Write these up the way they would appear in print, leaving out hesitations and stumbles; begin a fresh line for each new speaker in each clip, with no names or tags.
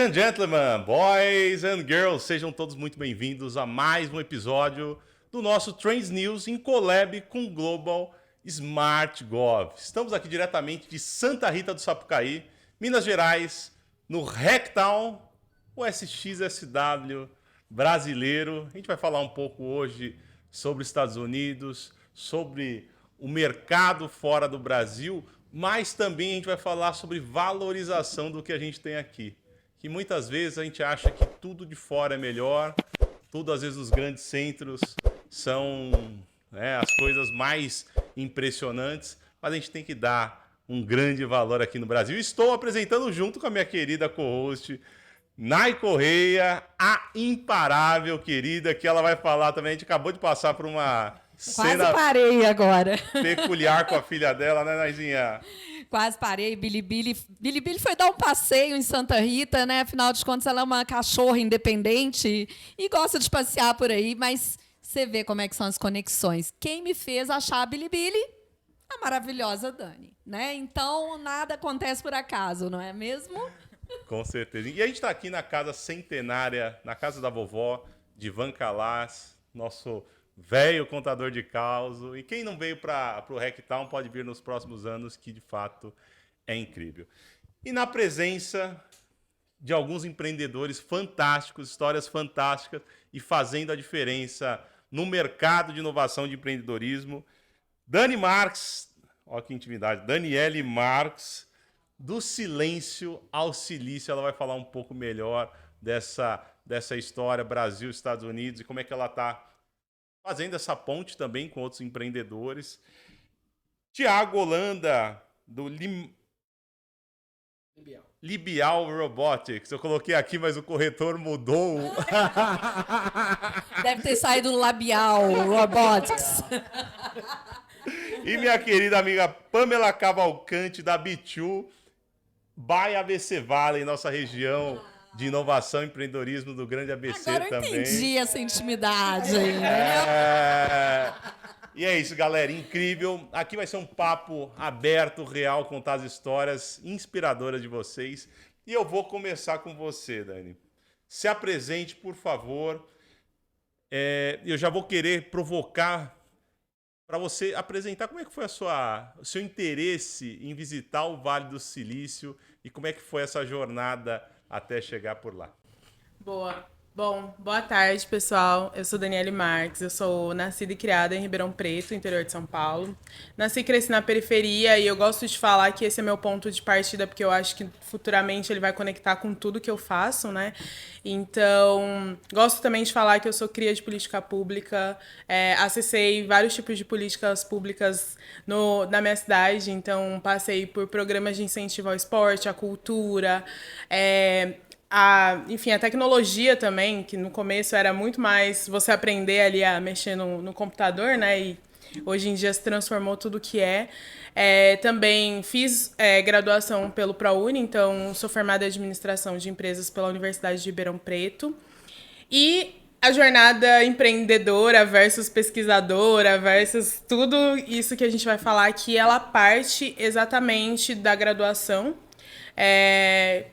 and gentlemen, boys and girls, sejam todos muito bem-vindos a mais um episódio do nosso Trends News em collab com o Global Smart Gov. Estamos aqui diretamente de Santa Rita do Sapucaí, Minas Gerais, no Hacktown, o SXSW brasileiro. A gente vai falar um pouco hoje sobre os Estados Unidos, sobre o mercado fora do Brasil, mas também a gente vai falar sobre valorização do que a gente tem aqui. Que muitas vezes a gente acha que tudo de fora é melhor, tudo às vezes os grandes centros são as coisas mais impressionantes, mas a gente tem que dar um grande valor aqui no Brasil. Estou apresentando junto com a minha querida co-host, Nai Correia, a imparável querida, que ela vai falar também. A gente acabou de passar por uma cena
parei agora.
peculiar com a filha dela, né, Naizinha?
Quase parei. Bilibili foi dar um passeio em Santa Rita, né? Afinal de contas, ela é uma cachorra independente e gosta de passear por aí, mas você vê como é que são as conexões. Quem me fez achar a Bilibili? A maravilhosa Dani, né? Então, nada acontece por acaso, não é mesmo?
Com certeza. E a gente está aqui na casa centenária, na casa da vovó, de Ivan Calas, nosso velho contador de caos. E quem não veio para o Hacktown pode vir nos próximos anos, que de fato é incrível. E na presença de alguns empreendedores fantásticos, histórias fantásticas e fazendo a diferença no mercado de inovação de empreendedorismo, Dani Marques, olha que intimidade, Daniele Marques, do silêncio ao silício. Ela vai falar um pouco melhor dessa história Brasil, Estados Unidos e como é que ela está fazendo essa ponte também com outros empreendedores. Tiago Holanda, do Libial Robotics. Eu coloquei aqui, mas o corretor mudou.
Deve ter saído Labial Robotics.
E minha querida amiga Pamela Cavalcante, da B2, by ABC Valley, nossa região de inovação e empreendedorismo do grande ABC.
Agora eu
também.
entendi essa intimidade aí, né?
E é isso, galera, incrível. Aqui vai ser um papo aberto, real, contar as histórias inspiradoras de vocês. E eu vou começar com você, Dani. Se apresente, por favor. Eu já vou querer provocar para você apresentar como é que foi o seu interesse em visitar o Vale do Silício e como é que foi essa jornada até chegar por lá.
Boa. Bom, boa tarde, pessoal. Eu sou Daniele Marques, eu sou nascida e criada em Ribeirão Preto, interior de São Paulo. Nasci e cresci na periferia e eu gosto de falar que esse é meu ponto de partida porque eu acho que futuramente ele vai conectar com tudo que eu faço, né? Então, gosto também de falar que eu sou cria de política pública, acessei vários tipos de políticas públicas na minha cidade, então passei por programas de incentivo ao esporte, à cultura, enfim, a tecnologia também, que no começo era muito mais você aprender ali a mexer no computador, né? E hoje em dia se transformou tudo que é. Também fiz graduação pelo ProUni, então sou formada em administração de empresas pela Universidade de Ribeirão Preto. E a jornada empreendedora versus pesquisadora versus tudo isso que a gente vai falar aqui, ela parte exatamente da graduação.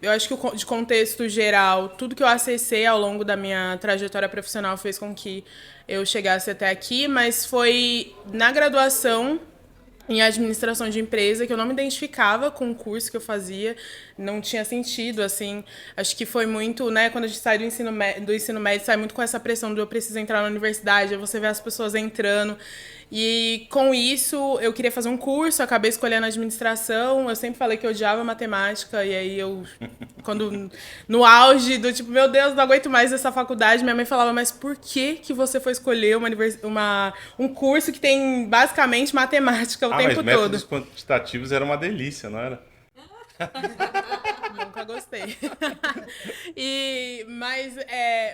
Eu acho que de contexto geral, tudo que eu acessei ao longo da minha trajetória profissional fez com que eu chegasse até aqui, mas foi na graduação em administração de empresa que eu não me identificava com o curso que eu fazia, não tinha sentido, assim, acho que foi muito, né, quando a gente sai do ensino médio, sai muito com essa pressão de eu preciso entrar na universidade, aí você vê as pessoas entrando, e com isso eu queria fazer um curso, acabei escolhendo administração, eu sempre falei que eu odiava matemática, e aí quando no auge do tipo, meu Deus, não aguento mais essa faculdade, minha mãe falava, mas por que você foi escolher um curso que tem basicamente matemática o tempo todo?
Mas métodos quantitativos era uma delícia, não era?
Nunca gostei.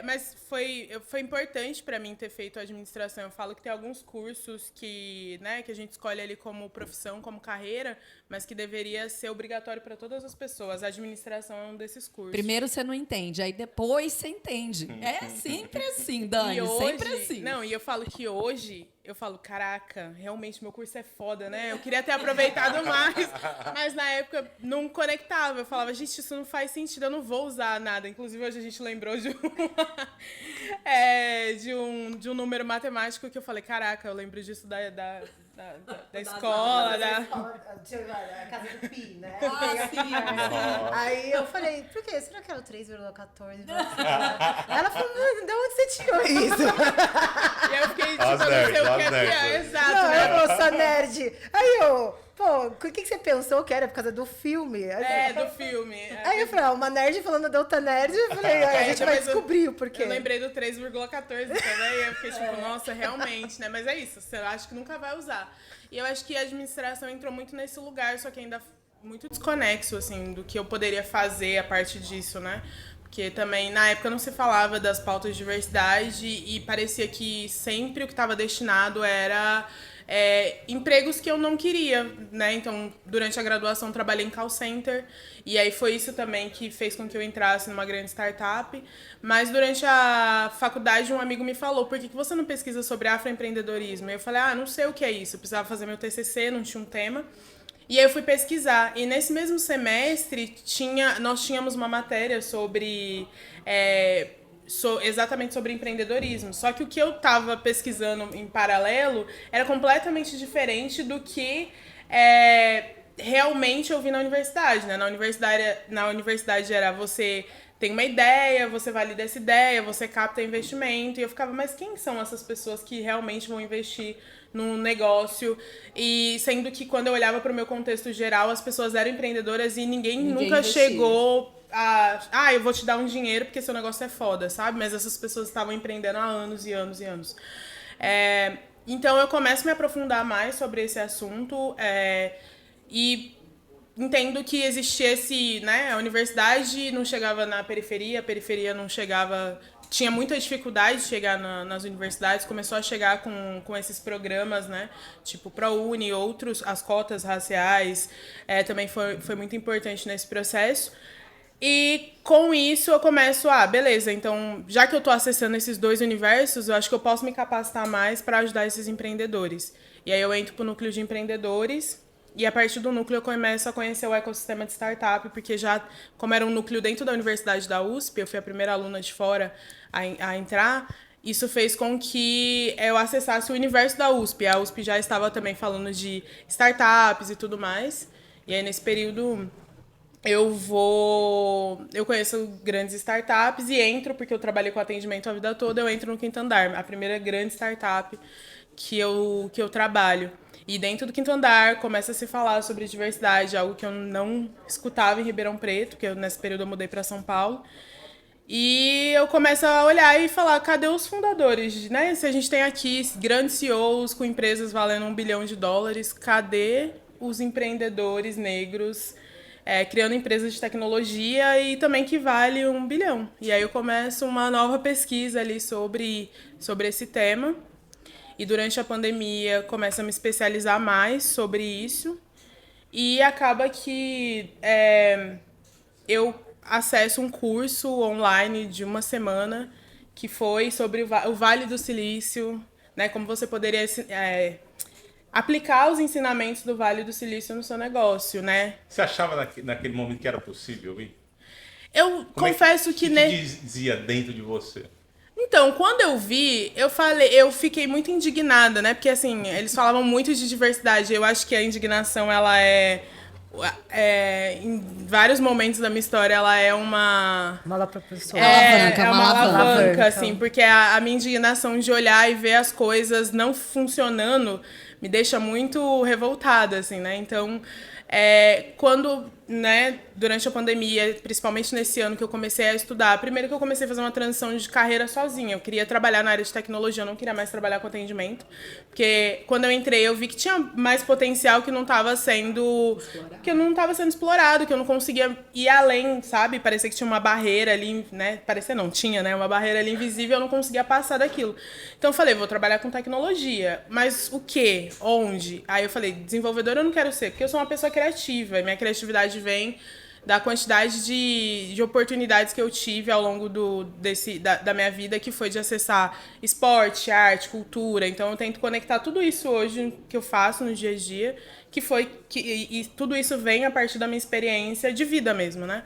Mas foi importante para mim ter feito administração. Eu falo que tem alguns cursos que a gente escolhe ali como profissão, como carreira, mas que deveria ser obrigatório para todas as pessoas. A administração é um desses cursos.
Primeiro você não entende, aí depois você entende. É sempre assim, Dani, sempre assim.
Não, e eu falo que hoje eu falo, caraca, realmente meu curso é foda, né? Eu queria ter aproveitado mais, mas na época não conectava. Eu falava, gente, isso não faz sentido, eu não vou usar nada. Inclusive, hoje a gente lembrou de um número matemático que eu falei, caraca, eu lembro disso da escola,
a casa do Pi, né? Aí eu falei, por quê? Será que era o 3,14? Ela falou, de onde você tirou isso?
E eu fiquei tipo, eu não sei o que é, exato,
Não,
né?
eu sou nerd. Aí eu, pô, o que você pensou que era? Por causa do filme?
Do filme.
Aí eu falei, uma nerd falando da outra nerd, eu falei, a gente vai descobrir o porquê.
Eu lembrei do 3,14 também, e eu fiquei tipo, nossa, realmente, né? Mas é isso, você acha que nunca vai usar. E eu acho que a administração entrou muito nesse lugar, só que ainda muito desconexo, assim, do que eu poderia fazer a partir disso, né? Porque também, na época, não se falava das pautas de diversidade e parecia que sempre o que estava destinado era empregos que eu não queria, né? Então, durante a graduação, trabalhei em call center e aí foi isso também que fez com que eu entrasse numa grande startup. Mas durante a faculdade, um amigo me falou, por que você não pesquisa sobre afroempreendedorismo? E eu falei, não sei o que é isso. Eu precisava fazer meu TCC, não tinha um tema. E aí eu fui pesquisar. E nesse mesmo semestre, nós tínhamos uma matéria sobre... exatamente sobre empreendedorismo. Só que o que eu estava pesquisando em paralelo era completamente diferente do que realmente eu vi na universidade, né? Na universidade era você tem uma ideia, você valida essa ideia, você capta investimento. E eu ficava, mas quem são essas pessoas que realmente vão investir num negócio? E sendo que quando eu olhava para o meu contexto geral, as pessoas eram empreendedoras e ninguém nunca chegou eu vou te dar um dinheiro porque seu negócio é foda, sabe? Mas essas pessoas estavam empreendendo há anos e anos e anos. Então eu começo a me aprofundar mais sobre esse assunto e entendo que existia né? A universidade não chegava na periferia, a periferia não chegava... Tinha muita dificuldade de chegar nas universidades, começou a chegar com esses programas, né? Tipo ProUni, outros, as cotas raciais, também foi muito importante nesse processo. E com isso eu começo, beleza, então já que eu estou acessando esses dois universos, eu acho que eu posso me capacitar mais para ajudar esses empreendedores. E aí eu entro para o núcleo de empreendedores e a partir do núcleo eu começo a conhecer o ecossistema de startup, porque já, como era um núcleo dentro da Universidade da USP, eu fui a primeira aluna de fora a entrar, isso fez com que eu acessasse o universo da USP. A USP já estava também falando de startups e tudo mais, e aí nesse período... Eu conheço grandes startups e entro, porque eu trabalhei com atendimento a vida toda, eu entro no Quinto Andar, a primeira grande startup que eu trabalho. E dentro do Quinto Andar começa a se falar sobre diversidade, algo que eu não escutava em Ribeirão Preto, porque nesse período eu mudei para São Paulo. E eu começo a olhar e falar, cadê os fundadores, né? Se a gente tem aqui grandes CEOs com empresas valendo $1 bilhão, cadê os empreendedores negros criando empresas de tecnologia e também que vale $1 bilhão? E aí eu começo uma nova pesquisa ali sobre esse tema. E durante a pandemia começo a me especializar mais sobre isso. E acaba que eu acesso um curso online de uma semana que foi sobre o Vale do Silício, né? Como você poderia aplicar os ensinamentos do Vale do Silício no seu negócio, né?
Você achava naquele momento que era possível, hein?
Eu confesso que...
O que dizia dentro de você?
Então, quando eu vi, eu fiquei muito indignada, né? Porque, assim, eles falavam muito de diversidade. Eu acho que a indignação, ela em vários momentos da minha história, ela é uma...
Mala propulsora.
É uma alavanca, assim, porque a minha indignação de olhar e ver as coisas não funcionando me deixa muito revoltada, assim, né? Então, quando, né, durante a pandemia, principalmente nesse ano que eu comecei a estudar, primeiro que eu comecei a fazer uma transição de carreira sozinha. Eu queria trabalhar na área de tecnologia, eu não queria mais trabalhar com atendimento, porque quando eu entrei eu vi que tinha mais potencial que não estava sendo explorado, que eu não conseguia ir além, sabe? Parecia que tinha uma barreira ali, né? Parecia não, tinha, né? Uma barreira ali invisível, eu não conseguia passar daquilo. Então eu falei, vou trabalhar com tecnologia, mas o quê? Onde? Aí eu falei, desenvolvedora eu não quero ser, porque eu sou uma pessoa criativa, e minha criatividade vem da quantidade de oportunidades que eu tive ao longo da minha vida, que foi de acessar esporte, arte, cultura. Então eu tento conectar tudo isso hoje que eu faço no dia a dia, e tudo isso vem a partir da minha experiência de vida mesmo, né?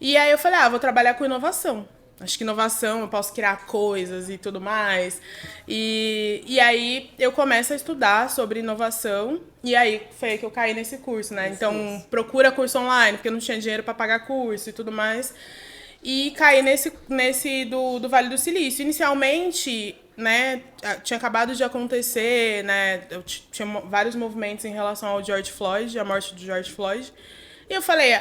E aí eu falei, vou trabalhar com inovação. Acho que inovação, eu posso criar coisas e tudo mais. E aí eu começo a estudar sobre inovação. E aí foi aí que eu caí nesse curso, né? Então, procura curso online, porque eu não tinha dinheiro para pagar curso e tudo mais. E caí nesse do Vale do Silício. Inicialmente, né, tinha acabado de acontecer, né? Eu tinha vários movimentos em relação ao George Floyd, a morte do George Floyd. E eu falei,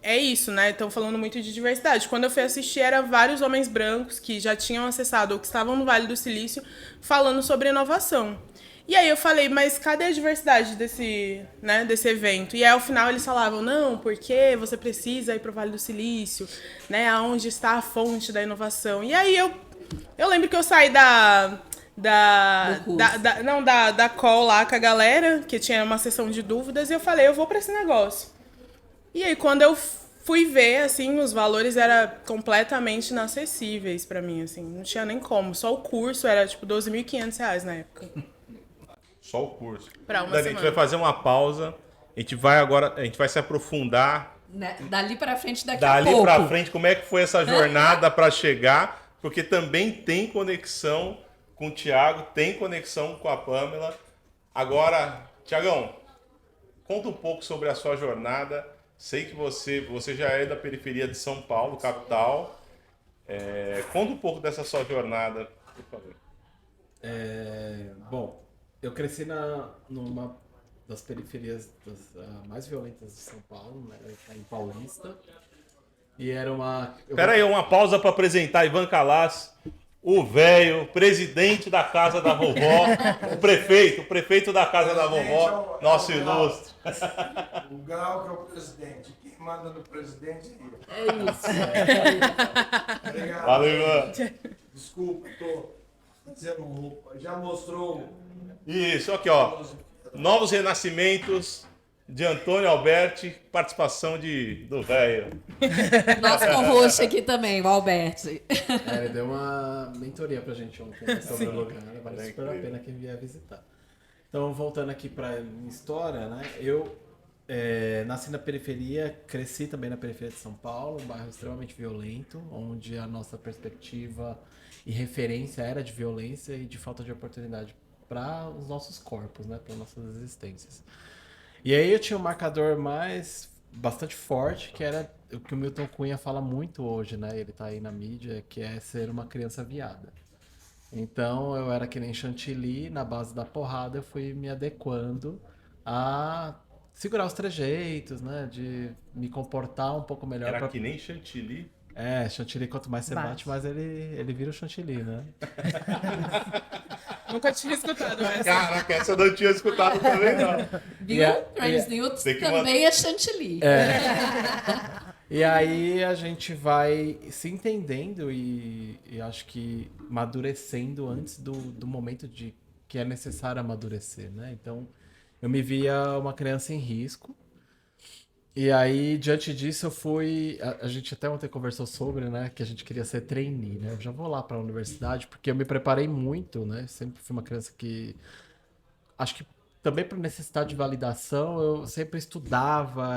é isso, né? Estão falando muito de diversidade. Quando eu fui assistir, eram vários homens brancos que já tinham acessado ou que estavam no Vale do Silício falando sobre inovação. E aí eu falei, mas cadê a diversidade desse evento? E aí, ao final, eles falavam, não, porque você precisa ir para o Vale do Silício, né? Onde está a fonte da inovação. E aí eu lembro que eu saí da call lá com a galera, que tinha uma sessão de dúvidas, e eu falei, eu vou para esse negócio. E aí, quando eu fui ver, assim, os valores eram completamente inacessíveis pra mim, assim. Não tinha nem como. Só o curso era, tipo, R$12.500 na época.
Só o curso.
Pra uma
Dani,
semana.
a gente vai fazer uma pausa. A gente vai se aprofundar.
Dali pra frente, daqui a pouco.
Dali pra frente, como é que foi essa jornada pra chegar. Porque também tem conexão com o Thiago, tem conexão com a Pamela. Agora, Thiagão, conta um pouco sobre a sua jornada. Sei que você já é da periferia de São Paulo, capital. Conta um pouco dessa sua jornada, por favor.
Bom, eu cresci numa das periferias mais violentas de São Paulo, né, em Paulista. E era uma...
Espera aí, uma pausa para apresentar Ivan Calas, o velho, presidente da casa da vovó, o prefeito da casa da vovó, nosso ilustre.
O Gal que é o presidente. Quem manda no presidente é
É isso.
Obrigado.
Valeu, Ivan.
Desculpa, tô fazendo roupa. Já mostrou.
Isso, aqui ó, novos renascimentos de Antônio Alberti, participação do velho.
Nosso co-host aqui também, o Alberti.
Ele deu uma mentoria pra gente ontem sobre o lugar, vale super a pena quem vier visitar. Então, voltando aqui pra minha história, né? Eu nasci na periferia, cresci também na periferia de São Paulo, um bairro extremamente violento, onde a nossa perspectiva e referência era de violência e de falta de oportunidade para os nossos corpos, né? Para nossas existências. E aí eu tinha um marcador bastante forte, que era o que o Milton Cunha fala muito hoje, né? Ele tá aí na mídia, que é ser uma criança viada. Então eu era que nem Chantilly, na base da porrada eu fui me adequando a segurar os trejeitos, né? De me comportar um pouco melhor.
Era que nem Chantilly.
Chantilly, quanto mais você bate, mais ele vira o Chantilly, né?
Nunca tinha escutado essa.
Caraca, essa eu não tinha escutado também, não.
Viu? Trans News também é chantilly.
E aí a gente vai se entendendo e acho que amadurecendo antes do momento que é necessário amadurecer, né? Então, eu me via uma criança em risco. E aí, diante disso, eu fui... A gente até ontem conversou sobre, né? Que a gente queria ser trainee, né? Eu já vou lá para a universidade, porque eu me preparei muito, né? Sempre fui uma criança que... Acho que também por necessidade de validação, eu sempre estudava.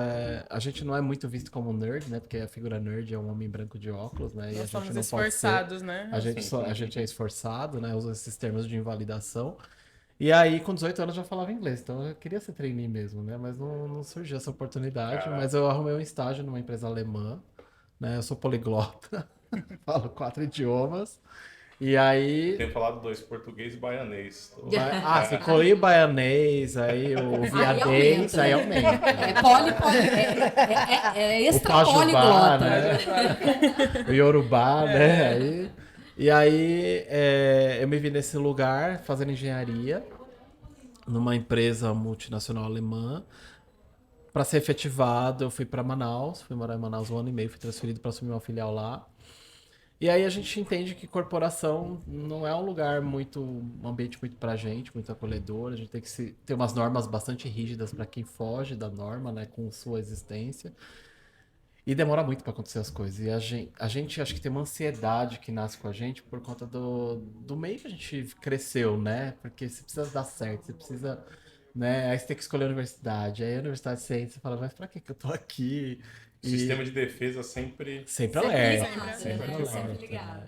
A gente não é muito visto como nerd, né? Porque a figura nerd é um homem branco de óculos, né? E
Nós
a
somos
gente não
esforçados,
pode ser.
né?
A gente é esforçado, né? Usa esses termos de invalidação. E aí, com 18 anos, eu já falava inglês. Então, eu queria ser trainee mesmo, né? Mas não surgiu essa oportunidade.
Caraca.
Mas eu arrumei um estágio numa empresa alemã, né? Eu sou poliglota. Falo 4 idiomas. E aí...
Tenho falado 2, português e baianês.
Se incluir o baianês, aí o viadês, aí aumenta.
É extra
O pajubá,
poliglota.
né? O iorubá, né? Aí eu me vi nesse lugar fazendo engenharia numa empresa multinacional alemã. Para ser efetivado, eu fui para Manaus, fui morar em Manaus 1 ano e meio, fui transferido para assumir uma filial lá. E aí a gente entende que corporação não é um ambiente muito pra gente, muito acolhedor. A gente tem que ter umas normas bastante rígidas para quem foge da norma, né, com sua existência. E demora muito pra acontecer as coisas. E a gente acho que tem uma ansiedade que nasce com a gente por conta do meio que a gente cresceu, né? Porque você precisa dar certo, você precisa, né? Aí você tem que escolher a universidade. Aí a universidade você entra e fala, mas pra que eu tô aqui?
O sistema de defesa sempre.
Sempre
Sempre
alerta.
ligado,
Sempre
né?
alerta.
Sempre ligado.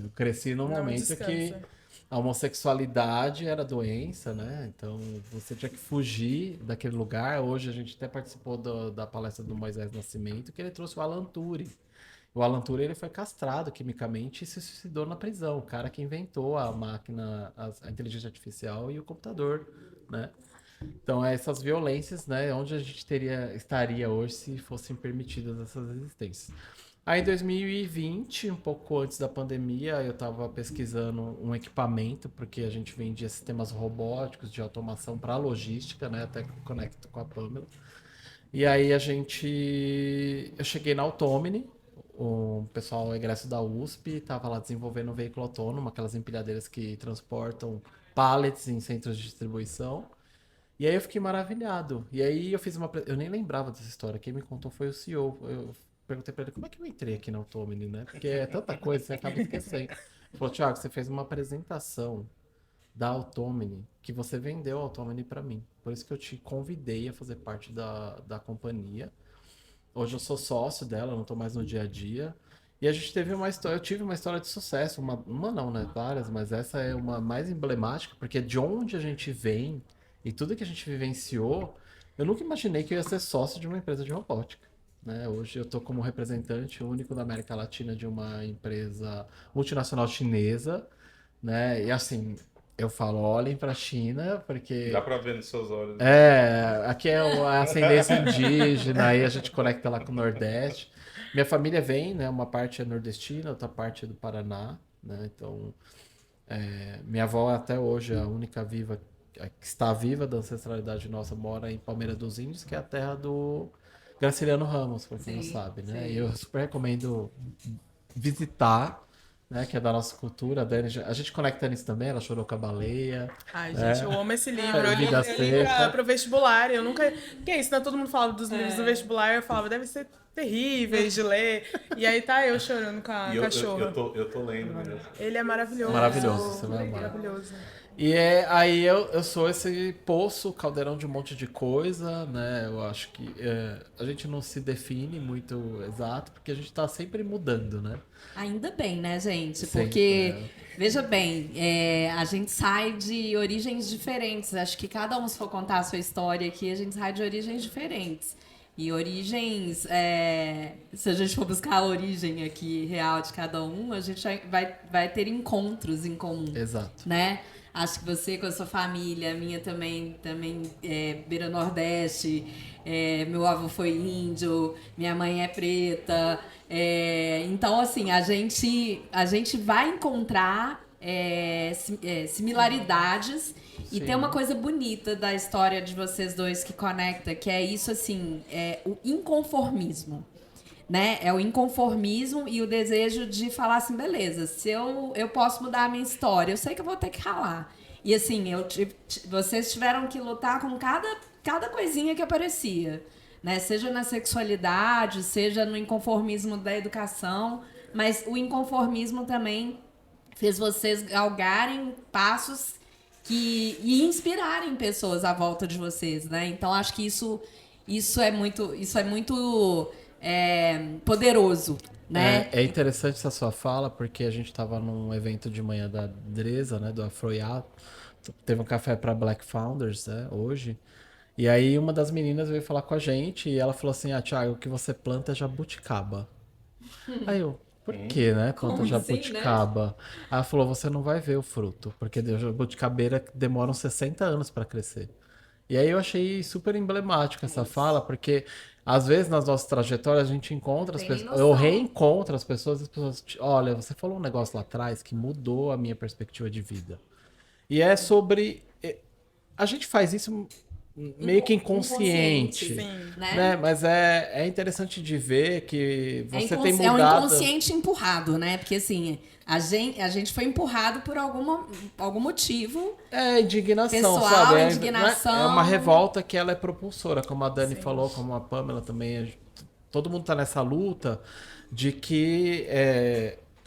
Eu cresci num
Não
momento que
descansa.
a homossexualidade era doença, né? Então você tinha que fugir daquele lugar. Hoje a gente até participou da palestra do Moisés Nascimento, que ele trouxe o Alan Turing. O Alan Turing ele foi castrado quimicamente e se suicidou na prisão. O cara que inventou a máquina, a inteligência artificial e o computador, né? Então, essas violências, né, onde a gente estaria hoje se fossem permitidas essas existências. Aí, em 2020, um pouco antes da pandemia, eu estava pesquisando um equipamento, porque a gente vendia sistemas robóticos de automação para logística, né, até que eu conecto com a Pamela. E aí, eu cheguei na Automini, o pessoal egresso da USP estava lá desenvolvendo um veículo autônomo, aquelas empilhadeiras que transportam pallets em centros de distribuição. E aí eu fiquei maravilhado. E aí eu fiz eu nem lembrava dessa história. Quem me contou foi o CEO. Eu perguntei pra ele como é que eu entrei aqui na Automini, né? Porque é tanta coisa, você acaba esquecendo. Ele falou, Thiago, você fez uma apresentação da Automini que você vendeu a Automini pra mim. Por isso que eu te convidei a fazer parte da companhia. Hoje eu sou sócio dela, não tô mais no dia a dia. E a gente teve uma história, eu tive uma história de sucesso. Uma não, né? Várias, mas essa é uma mais emblemática, porque de onde a gente vem. E tudo que a gente vivenciou, eu nunca imaginei que eu ia ser sócio de uma empresa de robótica. Né? Hoje eu estou como representante único da América Latina de uma empresa multinacional chinesa. Né? E assim, eu falo, olhem para a China, porque...
Dá pra ver nos seus olhos.
Aqui é a ascendência indígena, aí a gente conecta lá com o Nordeste. Minha família vem, né? Uma parte é nordestina, outra parte é do Paraná. Né? Então, minha avó até hoje é a única viva que está viva da ancestralidade nossa, mora em Palmeira dos Índios, que é a terra do Graciliano Ramos, pra quem não sabe, né?
Sim.
E eu super recomendo visitar, né? Que é da nossa cultura. A gente conecta nisso também, ela chorou com a baleia.
Ai, gente, eu amo esse livro. Eu li,
Vida
eu li
Seca.
pro vestibular. Eu nunca. Que é isso, né? Todo mundo falava dos livros do vestibular. Eu falava, deve ser terríveis de ler. E aí tá eu chorando com a
E
cachorra.
eu tô lendo mesmo.
Ele é maravilhoso.
Maravilhoso, você vai amar.
Maravilhoso.
E aí eu sou esse poço, caldeirão de um monte de coisa, né? Eu acho que a gente não se define muito exato, porque a gente tá sempre mudando, né?
Ainda bem, né, gente?
Sempre,
Porque,
né?
veja bem, a gente sai de origens diferentes. Acho que cada um, se for contar a sua história aqui, a gente sai de origens diferentes. E origens, se a gente for buscar a origem aqui real de cada um, a gente vai ter encontros em comum.
Exato.
Né? Acho que você com a sua família, a minha também beira Nordeste, meu avô foi índio, minha mãe é preta. Então, assim, a gente vai encontrar similaridades. E tem uma coisa bonita da história de vocês dois que conecta, que é isso, assim, o inconformismo. Né? É o inconformismo e o desejo de falar assim, beleza, se eu posso mudar a minha história, eu sei que eu vou ter que ralar. E assim, vocês tiveram que lutar com cada coisinha que aparecia. Né? Seja na sexualidade, seja no inconformismo da educação, mas o inconformismo também fez vocês galgarem passos e inspirarem pessoas à volta de vocês. Né? Então, acho que isso é muito poderoso, né?
É interessante essa sua fala, porque a gente estava num evento de manhã da Dresa, né, do Afroiá. Teve um café para Black Founders, né, hoje. E aí uma das meninas veio falar com a gente e ela falou assim, Thiago, o que você planta é jabuticaba. Aí eu, por quê, né? Planta
Como
jabuticaba. Assim, né? Aí ela falou, você não vai ver o fruto, porque a jabuticabeira demoram 60 anos para crescer. E aí eu achei super emblemático essa fala, porque às vezes nas nossas trajetórias a gente encontra as pessoas, eu reencontro as pessoas, olha, você falou um negócio lá atrás que mudou a minha perspectiva de vida. E é sobre... A gente faz isso meio que inconsciente,
sim,
né? Mas é interessante de ver que você tem mudado...
É um inconsciente empurrado, né? Porque assim, a gente foi empurrado por algum motivo.
Indignação,
pessoal,
sabe?
Indignação.
É uma revolta que ela é propulsora, como a Dani falou, como a Pamela também. todo mundo tá nessa luta de que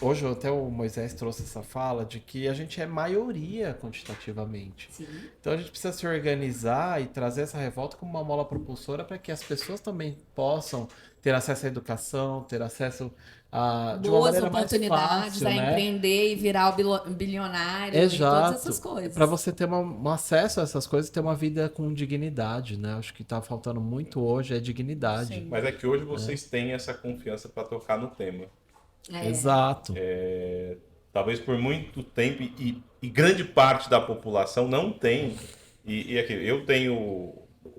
hoje até o Moisés trouxe essa fala de que a gente é maioria quantitativamente.
Sim.
Então a gente precisa se organizar e trazer essa revolta como uma mola propulsora para que as pessoas também possam ter acesso à educação, ter acesso de uma
Boas
maneira mais
oportunidades
fácil,
a
né?
empreender e virar o bilionário e todas essas coisas.
Para você ter um acesso a essas coisas e ter uma vida com dignidade, né? Acho que tá faltando muito hoje é dignidade.
Sim.
Mas é que hoje vocês têm essa confiança para tocar no tema.
Exato.
Talvez por muito tempo, e grande parte da população não tem. E aqui, eu tenho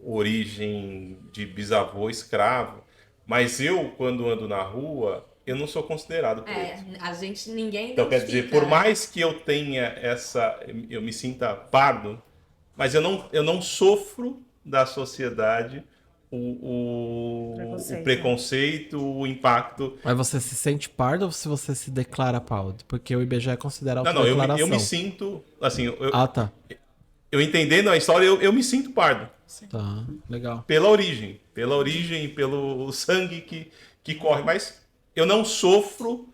origem de bisavô escravo, mas eu, quando ando na rua, eu não sou considerado preto.
Ninguém
Então, quer dizer, por mais que eu tenha eu me sinta pardo, mas eu não sofro da sociedade o preconceito, o impacto.
Mas você se sente pardo ou se você se declara pardo? Porque o IBGE considera
Não,
autodeclaração.
eu me sinto, assim,
Tá.
eu entendendo a história, eu me sinto pardo.
Tá, legal.
Pela origem, pelo sangue que corre, mas eu não sofro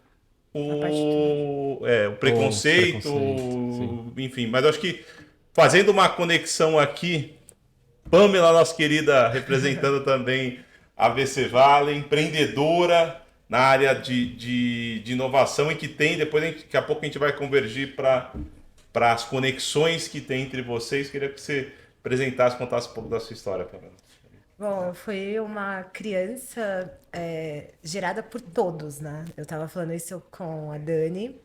o preconceito,
sim.
enfim, mas eu acho que fazendo uma conexão aqui, Pamela, nossa querida, representando também a VC Vale, empreendedora na área de inovação e que tem, daqui a pouco a gente vai convergir para as conexões que tem entre vocês. Queria que você apresentasse, contasse um pouco da sua história, Pamela.
Bom, eu fui uma criança gerada por todos, né? Eu estava falando isso com a Dani.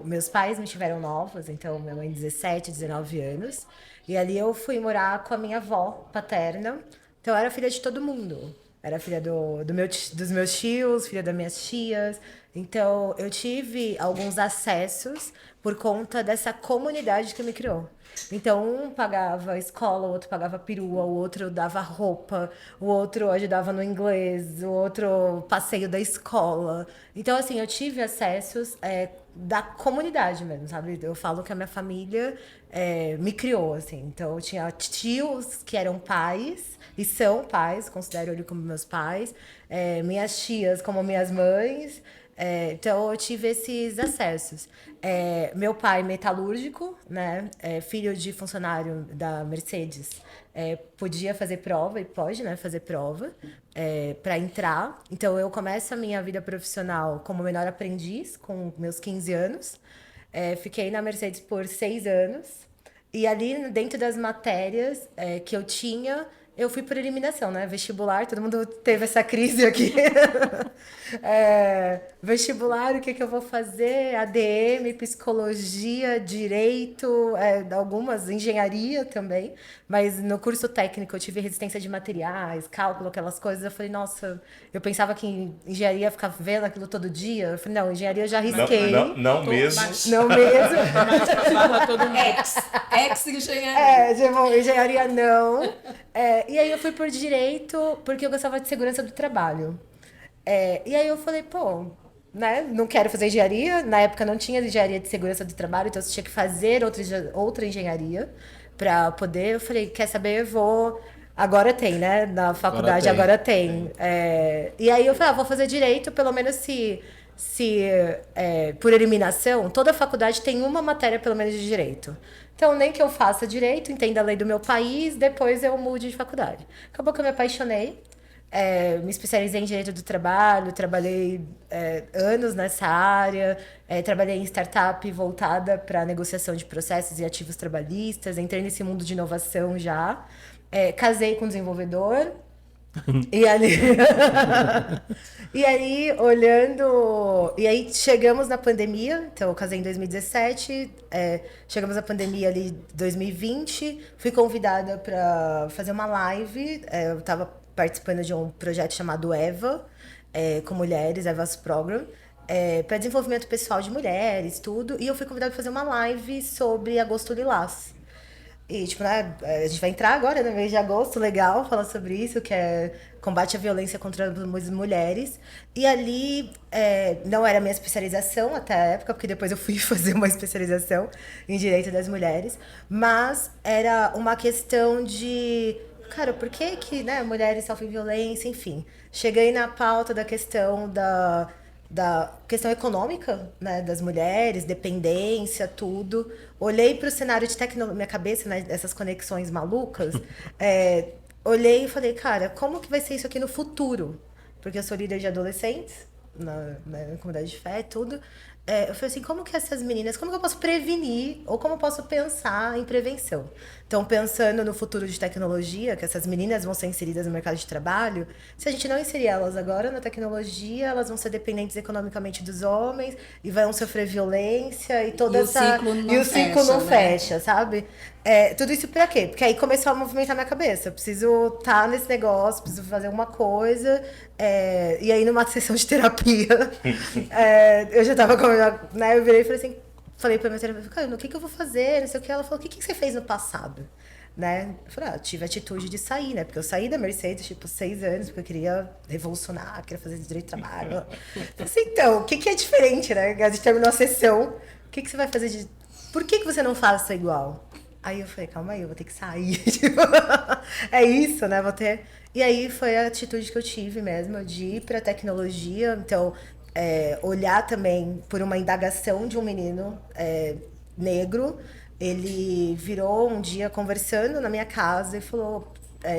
Meus pais me tiveram novos, então minha mãe 17, 19 anos. E ali eu fui morar com a minha avó paterna. Então eu era filha de todo mundo. Era filha dos meus tios, filha das minhas tias. Então eu tive alguns acessos por conta dessa comunidade que me criou. Então, um pagava escola, o outro pagava perua, o outro dava roupa, o outro ajudava no inglês, o outro passeio da escola. Então, assim, eu tive acessos da comunidade mesmo, sabe? Eu falo que a minha família me criou, assim. Então, eu tinha tios que eram pais, e são pais, considero ele como meus pais, minhas tias como minhas mães. Então, eu tive esses acessos. Meu pai, metalúrgico, né? Filho de funcionário da Mercedes, podia fazer prova e pode, né, fazer prova para entrar. Então, eu começo a minha vida profissional como menor aprendiz, com meus 15 anos. Fiquei na Mercedes por 6 anos. E ali, dentro das matérias que eu tinha, eu fui por eliminação, né? Vestibular, todo mundo teve essa crise aqui. Vestibular, o que eu vou fazer? ADM, psicologia, direito, algumas, engenharia também. Mas no curso técnico eu tive resistência de materiais, cálculo, aquelas coisas. Eu falei, nossa, eu pensava que engenharia ia ficar vendo aquilo todo dia. Eu falei, não, engenharia eu já arrisquei.
Não mesmo.
Não mesmo.
Todo mundo.
Ex-engenharia.
Engenharia não. E aí eu fui por direito porque eu gostava de segurança do trabalho. E aí eu falei, pô, né, não quero fazer engenharia. Na época não tinha engenharia de segurança do trabalho, então você tinha que fazer outra engenharia para poder. Eu falei, quer saber, eu vou... Agora tem, né? Na faculdade agora tem. E aí eu falei, vou fazer direito, pelo menos se por eliminação, toda faculdade tem uma matéria pelo menos de direito. Então, nem que eu faça direito, entenda a lei do meu país, depois eu mude de faculdade. Acabou que eu me apaixonei, me especializei em direito do trabalho, trabalhei anos nessa área, trabalhei em startup voltada para negociação de processos e ativos trabalhistas, entrei nesse mundo de inovação já, casei com um desenvolvedor. E ali e aí olhando, e aí chegamos na pandemia. Então eu casei em 2017, chegamos na pandemia ali 2020, fui convidada para fazer uma live. Eu estava participando de um projeto chamado EVA, com mulheres, EVA's Program, para desenvolvimento pessoal de mulheres, tudo, e eu fui convidada para fazer uma live sobre Agosto Lilás. E, tipo, né, a gente vai entrar agora no mês de agosto, legal, falar sobre isso, que é combate à violência contra as mulheres. E ali, não era a minha especialização até a época, porque depois eu fui fazer uma especialização em direito das mulheres, mas era uma questão de cara, por que que, né, mulheres sofrem violência, enfim. Cheguei na pauta da questão da questão econômica, né, das mulheres, dependência, tudo. Olhei para o cenário de tecnologia, minha cabeça, né, essas conexões malucas, olhei e falei, cara, como que vai ser isso aqui no futuro? Porque eu sou líder de adolescentes, na comunidade de fé, tudo. Eu falei assim, como que essas meninas, como que eu posso prevenir ou como eu posso pensar em prevenção? Então, pensando no futuro de tecnologia, que essas meninas vão ser inseridas no mercado de trabalho, se a gente não inserir elas agora na tecnologia, elas vão ser dependentes economicamente dos homens e vão sofrer violência e toda essa...
E o ciclo não
fecha, sabe? Tudo isso pra quê? Porque aí começou a movimentar minha cabeça. Eu preciso estar nesse negócio, preciso fazer alguma coisa. E aí, numa sessão de terapia, eu já tava com... Né, eu virei e falei pra minha terapeuta, cara, o que eu vou fazer? Não sei o que. Ela falou, o que você fez no passado? Né? Eu falei, tive a atitude de sair, né? Porque eu saí da Mercedes, 6 anos, porque eu queria revolucionar, queria fazer direito de trabalho. Eu falei assim, então, o que é diferente, né? A gente terminou a sessão, o que você vai fazer de... Por que você não faça igual? Aí eu falei, calma aí, eu vou ter que sair. É isso, né? Vou ter... E aí foi a atitude que eu tive mesmo, de ir pra tecnologia. Então, olhar também por uma indagação de um menino negro. Ele virou um dia conversando na minha casa e falou,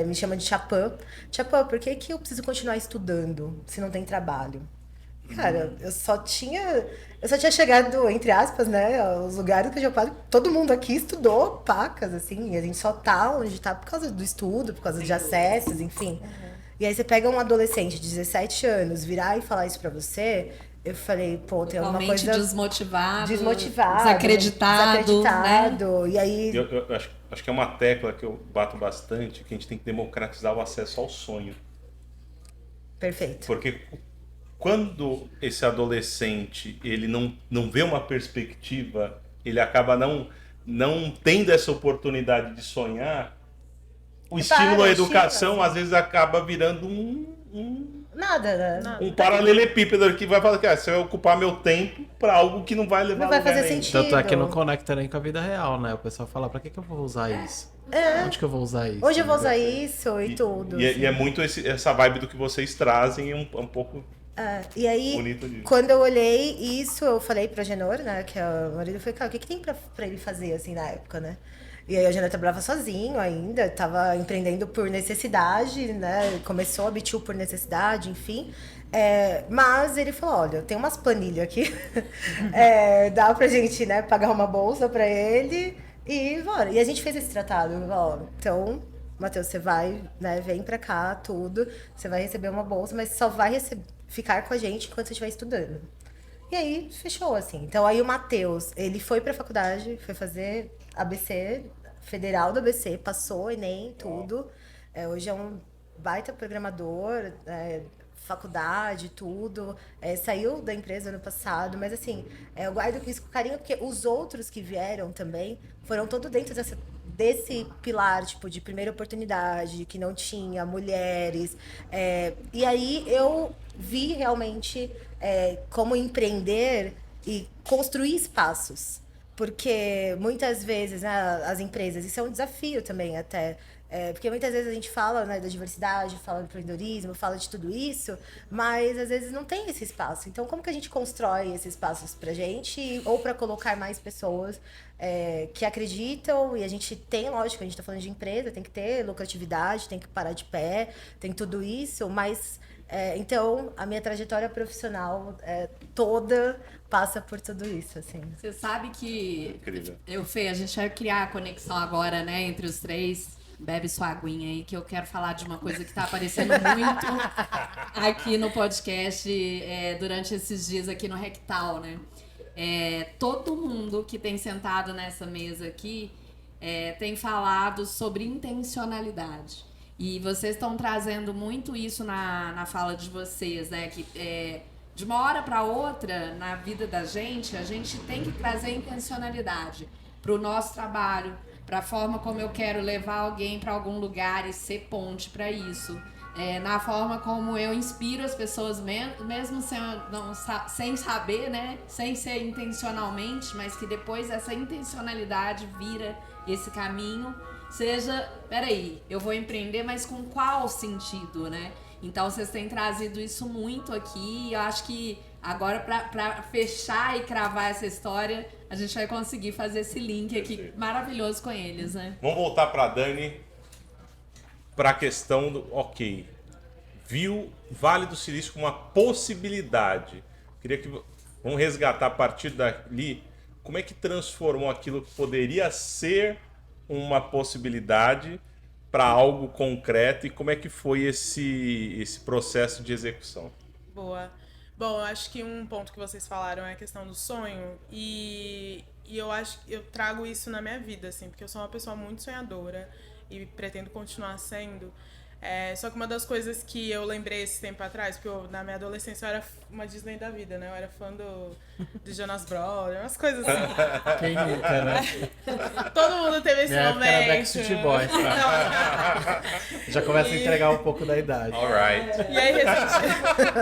me chama de Chapã. Chapã, por que eu preciso continuar estudando se não tem trabalho? Cara, eu só tinha chegado, entre aspas, né, aos lugares que eu já falo, todo mundo aqui estudou pacas, assim, e a gente só tá onde tá por causa do estudo, por causa de acessos, enfim. E aí você pega um adolescente de 17 anos, virar e falar isso pra você, eu falei, pô, tem alguma coisa...
desmotivado,
desacreditado,
né?
E aí...
Eu acho que é uma tecla que eu bato bastante, que a gente tem que democratizar o acesso ao sonho.
Perfeito.
Porque quando esse adolescente ele não vê uma perspectiva, ele acaba não tendo essa oportunidade de sonhar, o estímulo à educação às vezes acaba virando
Nada, né?
um paralelepípedo que vai falar que você vai ocupar meu tempo para algo que não vai levar
Não vai
a lugar
fazer
nenhum.
sentido.
Tanto é que não conecta nem com a vida real, né? O pessoal fala, pra que eu vou usar isso? Onde que eu vou usar isso?
Hoje eu vou usar isso e tudo.
E é muito essa vibe do que vocês trazem, é um pouco
E aí,
bonito disso.
quando eu olhei isso, eu falei pra Genor, né, que é o marido, eu falei, cara, o que tem pra ele fazer, assim, na época, né? E aí a Genor trabalhava sozinho ainda, tava empreendendo por necessidade, né, começou a Bitu por necessidade, enfim. Mas ele falou, olha, tem umas planilhas aqui, dá pra gente, né, pagar uma bolsa pra ele e bora. E a gente fez esse tratado, ó, então... Matheus, você vai, né, vem pra cá, tudo, você vai receber uma bolsa, mas só vai ficar com a gente enquanto você estiver estudando. E aí, fechou, assim. Então, aí o Matheus, ele foi pra faculdade, foi fazer ABC, Federal do ABC, passou, Enem, tudo. Hoje é um baita programador, faculdade, tudo. Saiu da empresa ano passado, mas assim, eu guardo isso com carinho, porque os outros que vieram também foram todos dentro desse pilar, tipo, de primeira oportunidade, que não tinha mulheres. E aí eu vi realmente como empreender e construir espaços. Porque muitas vezes, né, as empresas, isso é um desafio também até, porque muitas vezes a gente fala, né, da diversidade, fala do empreendedorismo, fala de tudo isso, mas às vezes não tem esse espaço. Então, como que a gente constrói esses espaços pra gente ou para colocar mais pessoas que acreditam? E a gente tem, lógico, a gente tá falando de empresa, tem que ter lucratividade, tem que parar de pé, tem tudo isso, mas então a minha trajetória profissional toda passa por tudo isso, assim.
Você sabe que
Incrível.
Fê, a gente vai criar a conexão agora, né, entre os três. Bebe sua aguinha aí, que eu quero falar de uma coisa que tá aparecendo muito aqui no podcast durante esses dias aqui no Rectal, né? Todo mundo que tem sentado nessa mesa aqui tem falado sobre intencionalidade. E vocês estão trazendo muito isso na fala de vocês, né? Que de uma hora para outra, na vida da gente, a gente tem que trazer intencionalidade para o nosso trabalho, para a forma como eu quero levar alguém para algum lugar e ser ponte para isso. Na forma como eu inspiro as pessoas, mesmo sem saber, né? Sem ser intencionalmente, mas que depois essa intencionalidade vira esse caminho. seja, peraí, eu vou empreender, mas com qual sentido, né? Então vocês têm trazido isso muito aqui e eu acho que agora pra fechar e cravar essa história, a gente vai conseguir fazer esse link aqui maravilhoso com eles, né?
Vamos voltar para Dani, para a questão do, ok, viu Vale do Silício como uma possibilidade. Queria que vamos resgatar a partir dali como é que transformou aquilo que poderia ser uma possibilidade para algo concreto e como é que foi esse processo de execução.
Boa. Bom, eu acho que um ponto que vocês falaram é a questão do sonho e eu acho que eu trago isso na minha vida, assim, porque eu sou uma pessoa muito sonhadora e pretendo continuar sendo. Só que uma das coisas que eu lembrei esse tempo atrás, porque na minha adolescência eu era uma Disney da vida, né? Eu era fã do Jonas Brothers, umas coisas assim.
Quem nunca, né?
Todo mundo teve esse
Minha época era
momento.
Backstreet Boys, tá? Já começa a entregar um pouco da idade.
Alright.
E aí,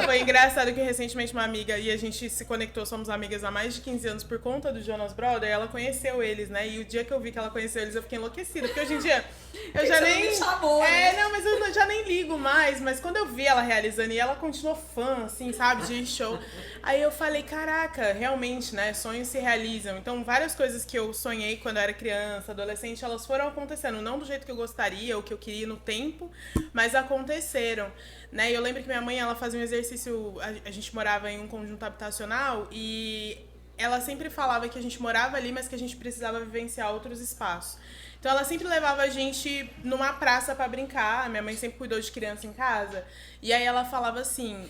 foi engraçado que recentemente uma amiga, e a gente se conectou, somos amigas há mais de 15 anos por conta do Jonas Brothers, ela conheceu eles, né? E o dia que eu vi que ela conheceu eles, eu fiquei enlouquecida, porque hoje em dia eu já nem...
Me chamou, né?
Não, mas eu já nem ligo mais, mas quando eu vi ela realizando, e ela continuou fã, assim, sabe, de show, aí eu falei, caraca, realmente, né, sonhos se realizam. Então, várias coisas que eu sonhei quando eu era criança, adolescente, elas foram acontecendo, não do jeito que eu gostaria, ou que eu queria no tempo, mas aconteceram, né, e eu lembro que minha mãe, ela fazia um exercício, a gente morava em um conjunto habitacional, e ela sempre falava que a gente morava ali, mas que a gente precisava vivenciar outros espaços. Então ela sempre levava a gente numa praça pra brincar, minha mãe sempre cuidou de criança em casa, e aí ela falava assim,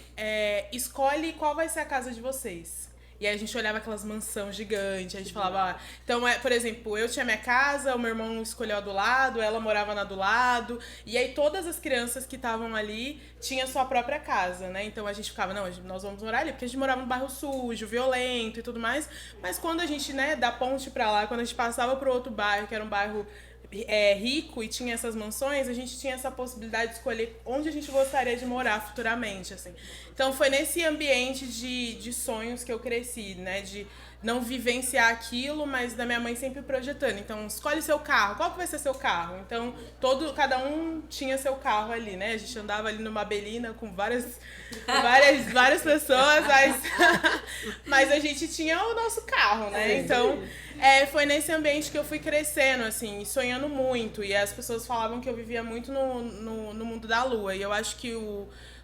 escolhe qual vai ser a casa de vocês. E aí a gente olhava aquelas mansões gigantes, a gente falava, então, por exemplo, eu tinha minha casa, o meu irmão escolheu a do lado, ela morava na do lado, e aí todas as crianças que estavam ali tinham sua própria casa, né? Então a gente ficava, não, nós vamos morar ali, porque a gente morava num bairro sujo, violento e tudo mais, mas quando a gente, né, da ponte pra lá, quando a gente passava pro outro bairro, que era um bairro rico e tinha essas mansões, a gente tinha essa possibilidade de escolher onde a gente gostaria de morar futuramente, assim. Então foi nesse ambiente de sonhos que eu cresci, né, de não vivenciar aquilo, mas da minha mãe sempre projetando. Então, escolhe seu carro, qual que vai ser seu carro? Então, cada um tinha seu carro ali, né, a gente andava ali numa belina com várias pessoas, mas a gente tinha o nosso carro, né, então... foi nesse ambiente que eu fui crescendo, assim, sonhando muito. E as pessoas falavam que eu vivia muito no mundo da lua. E eu acho que